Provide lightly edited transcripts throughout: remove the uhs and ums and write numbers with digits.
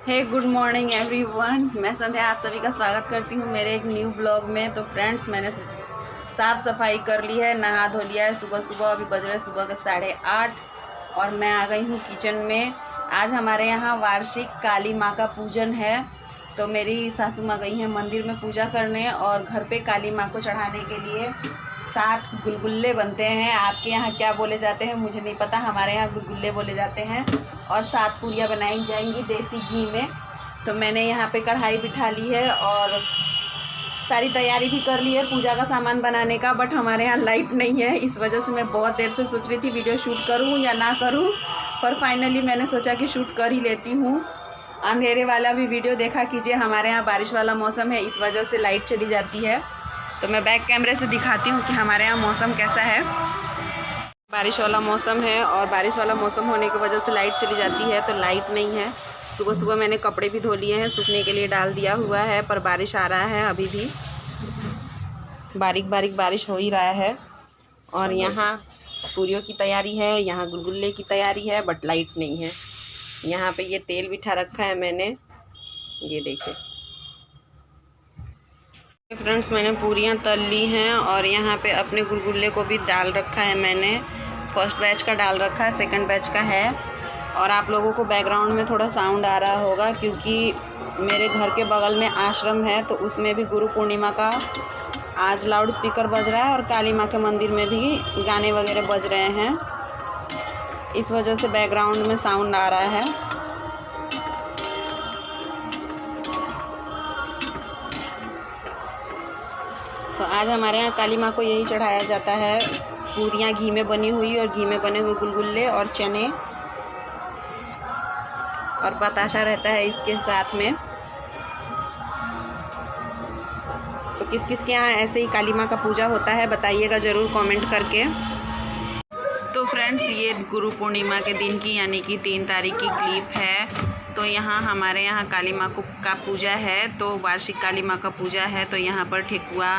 हे good morning everyone. मैं संध्या आप सभी का स्वागत करती हूँ मेरे एक न्यू ब्लॉग में। तो फ्रेंड्स, मैंने साफ़ सफाई कर ली है, नहा धो लिया है सुबह सुबह। अभी बज रहे सुबह के 8:30 और मैं आ गई हूँ किचन में। आज हमारे यहाँ वार्षिक काली माँ का पूजन है, तो मेरी सासू माँ गई हैं मंदिर में पूजा करने और घर पे काली माँ को चढ़ाने के लिए 7 गुलगुल्ले बनते हैं। आपके यहाँ क्या बोले जाते हैं मुझे नहीं पता, हमारे यहाँ गुलगुल्ले बोले जाते हैं। और 7 पूरियाँ बनाई जाएंगी देसी घी में। तो मैंने यहाँ पे कढ़ाई बिठा ली है और सारी तैयारी भी कर ली है पूजा का सामान बनाने का। बट हमारे यहाँ लाइट नहीं है, इस वजह से मैं बहुत देर से सोच रही थी वीडियो शूट करूँ या ना करूँ, पर फाइनली मैंने सोचा कि शूट कर ही लेती हूँ। अंधेरे वाला भी वीडियो देखा कीजिए, हमारे यहाँ बारिश वाला मौसम है, इस वजह से लाइट चली जाती है। तो मैं बैक कैमरे से दिखाती हूँ कि हमारे यहाँ मौसम कैसा है। बारिश वाला मौसम है और बारिश वाला मौसम होने की वजह से लाइट चली जाती है, तो लाइट नहीं है। सुबह सुबह मैंने कपड़े भी धो लिए हैं, सूखने के लिए डाल दिया हुआ है, पर बारिश आ रहा है, अभी भी बारीक बारीक बारिश हो ही रहा है। और यहाँ पूरियों की तैयारी है, यहाँ गुलगुल्ले की तैयारी है, बट लाइट नहीं है। यहाँ पे ये तेल बिठा रखा है मैंने, ये देखिए फ्रेंड्स। मैंने पूरियाँ तल ली हैं और यहाँ पे अपने गुलगुल्ले को भी डाल रखा है मैंने। फर्स्ट बैच का डाल रखा है, सेकंड बैच का है। और आप लोगों को बैकग्राउंड में थोड़ा साउंड आ रहा होगा क्योंकि मेरे घर के बगल में आश्रम है, तो उसमें भी गुरु पूर्णिमा का आज लाउड स्पीकर बज रहा है और काली माँ के मंदिर में भी गाने वगैरह बज रहे हैं, इस वजह से बैकग्राउंड में साउंड आ रहा है। तो आज हमारे यहाँ काली माँ को यही चढ़ाया जाता है, पूरियाँ घी में बनी हुई और घी में बने हुए गुलगुल्ले और चने और बताशा रहता है इसके साथ में। तो किस किस के यहाँ ऐसे ही काली माँ का पूजा होता है बताइएगा ज़रूर कमेंट करके। तो फ्रेंड्स, ये गुरु पूर्णिमा के दिन की यानी कि 3 तारीख की क्लिप है। तो यहाँ हमारे यहाँ काली माँ का पूजा है, तो वार्षिक काली माँ का पूजा है। तो यहाँ पर ठेकुआ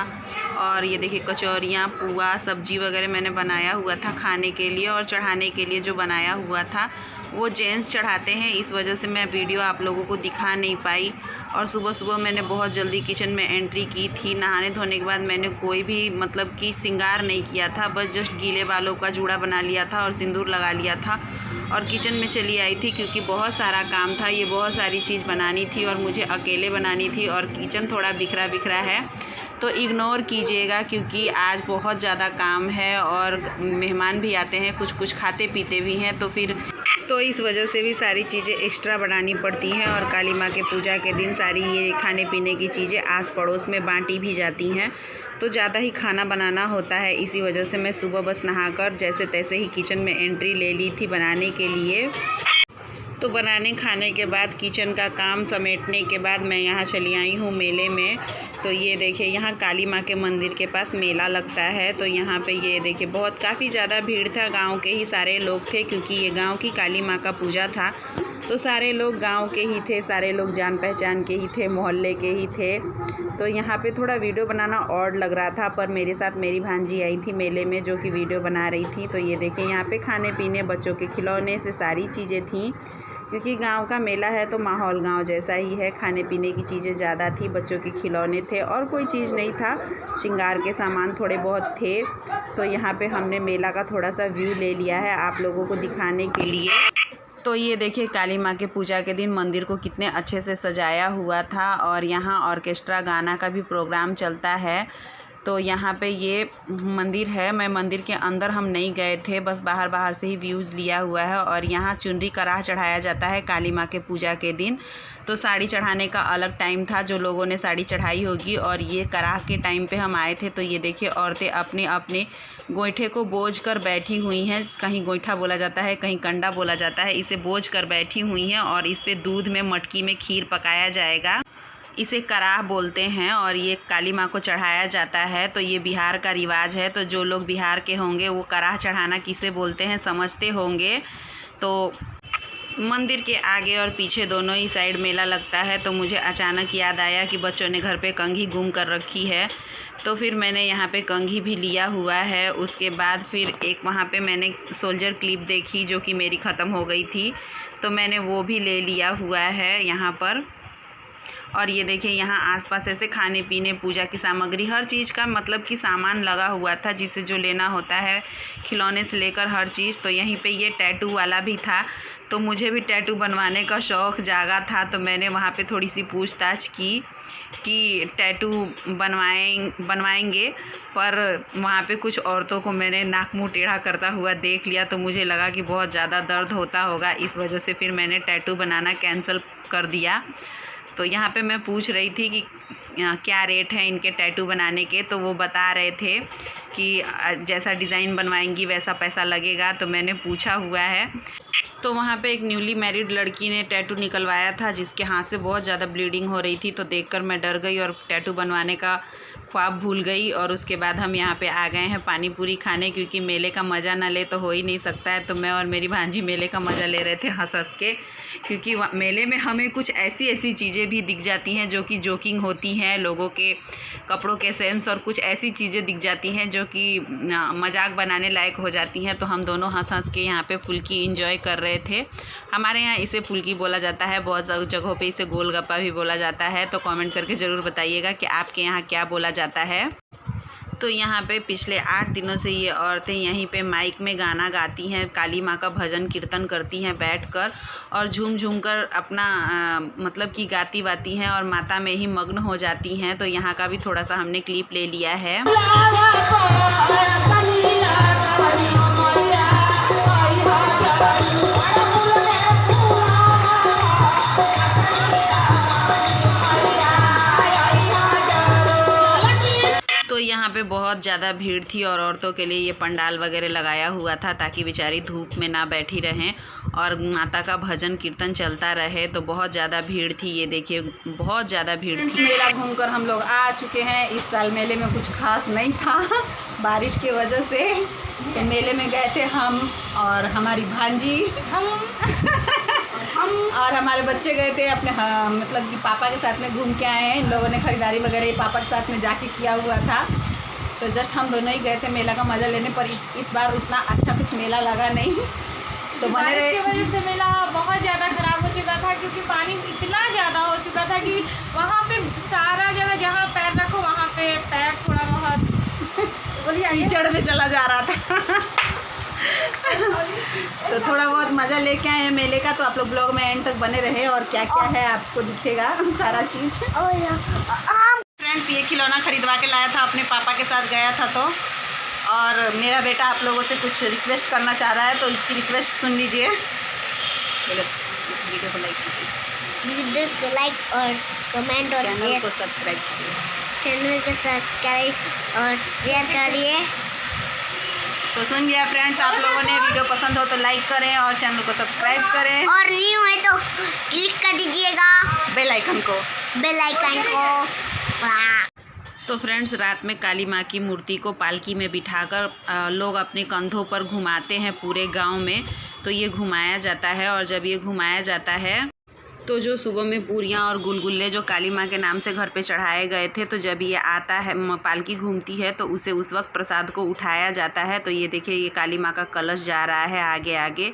और ये देखिए कचौरियाँ, पुआ, सब्जी वगैरह मैंने बनाया हुआ था खाने के लिए, और चढ़ाने के लिए जो बनाया हुआ था वो जेंट्स चढ़ाते हैं, इस वजह से मैं वीडियो आप लोगों को दिखा नहीं पाई। और सुबह सुबह मैंने बहुत जल्दी किचन में एंट्री की थी। नहाने धोने के बाद मैंने कोई भी मतलब कि श्रृंगार नहीं किया था, बस जस्ट गीले बालों का जूड़ा बना लिया था और सिंदूर लगा लिया था और किचन में चली आई थी क्योंकि बहुत सारा काम था। ये बहुत सारी चीज़ बनानी थी और मुझे अकेले बनानी थी और किचन थोड़ा बिखरा बिखरा है, तो इग्नोर कीजिएगा क्योंकि आज बहुत ज़्यादा काम है और मेहमान भी आते हैं, कुछ कुछ खाते पीते भी हैं, तो इस वजह से भी सारी चीज़ें एक्स्ट्रा बनानी पड़ती हैं। और काली माँ के पूजा के दिन सारी ये खाने पीने की चीज़ें आस पड़ोस में बांटी भी जाती हैं, तो ज़्यादा ही खाना बनाना होता है। इसी वजह से मैं सुबह बस नहाकर जैसे तैसे ही किचन में एंट्री ले ली थी बनाने के लिए। तो बनाने खाने के बाद किचन का काम समेटने के बाद मैं यहाँ चली आई हूँ मेले में। तो ये देखिए यहाँ काली माँ के मंदिर के पास मेला लगता है, तो यहाँ पे ये देखिए काफ़ी ज़्यादा भीड़ था। गांव के ही सारे लोग थे क्योंकि ये गांव की काली माँ का पूजा था, तो सारे लोग गांव के ही थे, सारे लोग जान पहचान के ही थे, मोहल्ले के ही थे। तो यहाँ पे थोड़ा वीडियो बनाना ऑड लग रहा था, पर मेरे साथ मेरी भांजी आई थी मेले में जो कि वीडियो बना रही थी। तो ये देखिए यहाँ पे खाने पीने, बच्चों के खिलौने से सारी चीज़ें थीं क्योंकि गांव का मेला है तो माहौल गांव जैसा ही है। खाने पीने की चीज़ें ज़्यादा थी, बच्चों के खिलौने थे और कोई चीज़ नहीं था, श्रृंगार के सामान थोड़े बहुत थे। तो यहाँ पे हमने मेला का थोड़ा सा व्यू ले लिया है आप लोगों को दिखाने के लिए। तो ये देखिए काली माँ के पूजा के दिन मंदिर को कितने अच्छे से सजाया हुआ था और यहाँ ऑर्केस्ट्रा गाना का भी प्रोग्राम चलता है। तो यहाँ पे ये मंदिर है, मैं मंदिर के अंदर हम नहीं गए थे, बस बाहर बाहर से ही व्यूज़ लिया हुआ है। और यहाँ चुनरी कराह चढ़ाया जाता है काली माँ के पूजा के दिन। तो साड़ी चढ़ाने का अलग टाइम था, जो लोगों ने साड़ी चढ़ाई होगी, और ये कराह के टाइम पे हम आए थे। तो ये देखिए औरतें अपने अपने गोईठे को बोझ कर बैठी हुई हैं, कहीं गोईठा बोला जाता है, कहीं कंडा बोला जाता है, इसे बोझ कर बैठी हुई हैं और इस पे दूध में मटकी में खीर पकाया जाएगा, इसे कराह बोलते हैं और ये काली माँ को चढ़ाया जाता है। तो ये बिहार का रिवाज है, तो जो लोग बिहार के होंगे वो कराह चढ़ाना किसे बोलते हैं समझते होंगे। तो मंदिर के आगे और पीछे दोनों ही साइड मेला लगता है, तो मुझे अचानक याद आया कि बच्चों ने घर पे कंघी गुम कर रखी है, तो फिर मैंने यहाँ पे कंघी भी लिया हुआ है। उसके बाद फिर एक वहाँ पे मैंने सोल्जर क्लिप देखी जो कि मेरी ख़त्म हो गई थी, तो मैंने वो भी ले लिया हुआ है यहाँ पर। और ये देखिए यहाँ आसपास ऐसे खाने पीने, पूजा की सामग्री, हर चीज़ का मतलब कि सामान लगा हुआ था, जिसे जो लेना होता है, खिलौने से लेकर हर चीज़। तो यहीं पे ये टैटू वाला भी था, तो मुझे भी टैटू बनवाने का शौक़ जागा था। तो मैंने वहाँ पे थोड़ी सी पूछताछ की कि टैटू बनवाएंगे, पर वहाँ पे कुछ औरतों को मैंने नाक मुँह टेढ़ा करता हुआ देख लिया, तो मुझे लगा कि बहुत ज़्यादा दर्द होता होगा, इस वजह से फिर मैंने टैटू बनाना कैंसिल कर दिया। तो यहाँ पे मैं पूछ रही थी कि क्या रेट है इनके टैटू बनाने के, तो वो बता रहे थे कि जैसा डिज़ाइन बनवाएंगी वैसा पैसा लगेगा। तो मैंने पूछा हुआ है। तो वहाँ पे एक न्यूली मैरिड लड़की ने टैटू निकलवाया था, जिसके हाथ से बहुत ज़्यादा ब्लीडिंग हो रही थी। तो देखकर मैं डर गई और टैटू बनवाने का ख्वाब भूल गई। और उसके बाद हम यहाँ पे आ गए हैं पानी पूरी खाने, क्योंकि मेले का मज़ा ना ले तो हो ही नहीं सकता है। तो मैं और मेरी भांजी मेले का मज़ा ले रहे थे हंस हंस के, क्योंकि मेले में हमें कुछ ऐसी चीज़ें भी दिख जाती हैं जो कि जोकिंग होती हैं, लोगों के कपड़ों के सेंस, और कुछ ऐसी चीज़ें दिख जाती हैं जो कि मजाक बनाने लायक हो जाती हैं। तो हम दोनों हंस हंस के यहाँ पे फुल्की एंजॉय कर रहे थे। हमारे यहाँ इसे फुल्की बोला जाता है, बहुत जगहों पे इसे गोलगप्पा भी बोला जाता है। तो कमेंट करके ज़रूर बताइएगा कि आपके यहाँ क्या बोला जाता है। तो यहाँ पे पिछले 8 दिनों से ये औरतें यहीं पे माइक में गाना गाती हैं, काली माँ का भजन कीर्तन करती हैं बैठकर, और झूम झूम कर अपना मतलब कि गाती वाती हैं और माता में ही मग्न हो जाती हैं। तो यहाँ का भी थोड़ा सा हमने क्लिप ले लिया है। तो यहाँ पे बहुत ज़्यादा भीड़ थी, और औरतों के लिए ये पंडाल वगैरह लगाया हुआ था ताकि बेचारी धूप में ना बैठी रहें और माता का भजन कीर्तन चलता रहे। तो बहुत ज़्यादा भीड़ थी, ये देखिए बहुत ज़्यादा भीड़ थी। मेला घूमकर हम लोग आ चुके हैं। इस साल मेले में कुछ खास नहीं था बारिश की वजह से। तो मेले में गए थे हम और हमारी भांजी और हमारे बच्चे गए थे अपने मतलब कि पापा के साथ में घूम के आए हैं। इन लोगों ने खरीदारी वगैरह पापा के साथ में जाके किया हुआ था। तो जस्ट हम दोनों ही गए थे मेला का मज़ा लेने, पर इस बार उतना अच्छा कुछ मेला लगा नहीं। तो बारिश की वजह से मेला बहुत ज़्यादा ख़राब हो चुका था, क्योंकि पानी इतना ज़्यादा हो चुका था कि वहाँ पे सारा जगह जहाँ पैर रखो वहाँ पे पैर थोड़ा बहुत कीचड़ में चला जा रहा था। तो थोड़ा बहुत मज़ा लेके आए हैं मेले का। तो आप लोग ब्लॉग में एंड तक बने रहे और क्या क्या है आपको दिखेगा सारा चीज़। फ्रेंड्स, ये खिलौना खरीदवा के लाया था, अपने पापा के साथ गया था। तो और मेरा बेटा आप लोगों से कुछ रिक्वेस्ट करना चाह रहा है, तो इसकी रिक्वेस्ट सुन लीजिए। वीडियो को लाइक कीजिए, वीडियो को लाइक और कमेंट और चैनल को सब्सक्राइब कीजिए, चैनल को सब्सक्राइब और शेयर करिए। तो सुन लिया फ्रेंड्स, आप लोगों ने वीडियो पसंद हो तो लाइक करें और चैनल को सब्सक्राइब करें, और न्यू है तो क्लिक कर दीजिएगा बेल आइकन को। तो फ्रेंड्स, रात में काली माँ की मूर्ति को पालकी में बिठाकर लोग अपने कंधों पर घुमाते हैं पूरे गांव में। तो ये घुमाया जाता है, और जब ये घुमाया जाता है तो जो सुबह में पूरियाँ और गुलगुल्ले जो काली माँ के नाम से घर पे चढ़ाए गए थे, तो जब ये आता है, पालकी घूमती है, तो उसे उस वक्त प्रसाद को उठाया जाता है। तो ये देखिए, ये काली माँ का कलश जा रहा है आगे आगे।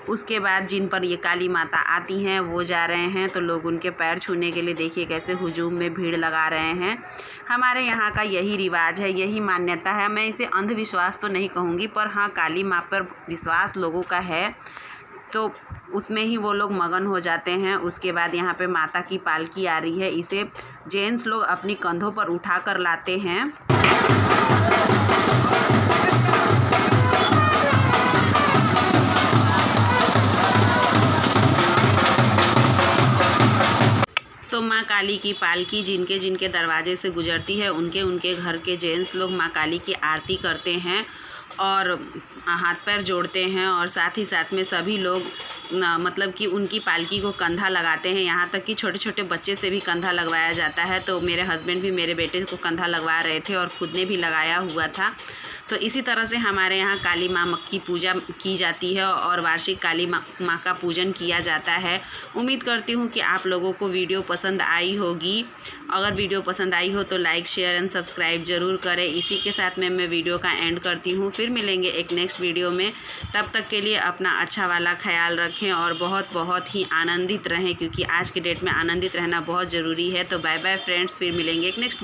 उसके बाद जिन पर ये काली माता आती हैं वो जा रहे हैं, तो लोग उनके पैर छूने के लिए देखिए कैसे हुजूम में भीड़ लगा रहे हैं। हमारे यहाँ का यही रिवाज है, यही मान्यता है। मैं इसे अंधविश्वास तो नहीं कहूँगी, पर हाँ, काली माँ पर विश्वास लोगों का है, तो उसमें ही वो लोग मगन हो जाते हैं। उसके बाद यहाँ पे माता की पालकी आ रही है, इसे जेंट्स लोग अपनी कंधों पर उठा कर लाते हैं। तो माँ काली की पालकी जिनके जिनके दरवाजे से गुजरती है, उनके उनके घर के जेंट्स लोग माँ काली की आरती करते हैं और हाथ पैर जोड़ते हैं, और साथ ही साथ में सभी लोग मतलब कि उनकी पालकी को कंधा लगाते हैं। यहाँ तक कि छोटे छोटे बच्चे से भी कंधा लगवाया जाता है। तो मेरे हस्बैंड भी मेरे बेटे को कंधा लगवा रहे थे और खुद ने भी लगाया हुआ था। तो इसी तरह से हमारे यहाँ काली माँ की पूजा की जाती है और वार्षिक काली माँ का पूजन किया जाता है। उम्मीद करती हूँ कि आप लोगों को वीडियो पसंद आई होगी। अगर वीडियो पसंद आई हो तो लाइक शेयर एंड सब्सक्राइब ज़रूर करें। इसी के साथ में मैं वीडियो का एंड करती हूँ। फिर मिलेंगे एक नेक्स्ट वीडियो में। तब तक के लिए अपना अच्छा वाला ख्याल रखें और बहुत ही आनंदित रहें, क्योंकि आज के डेट में आनंदित रहना बहुत ज़रूरी है। तो बाय बाय फ्रेंड्स, फिर मिलेंगे एक नेक्स्ट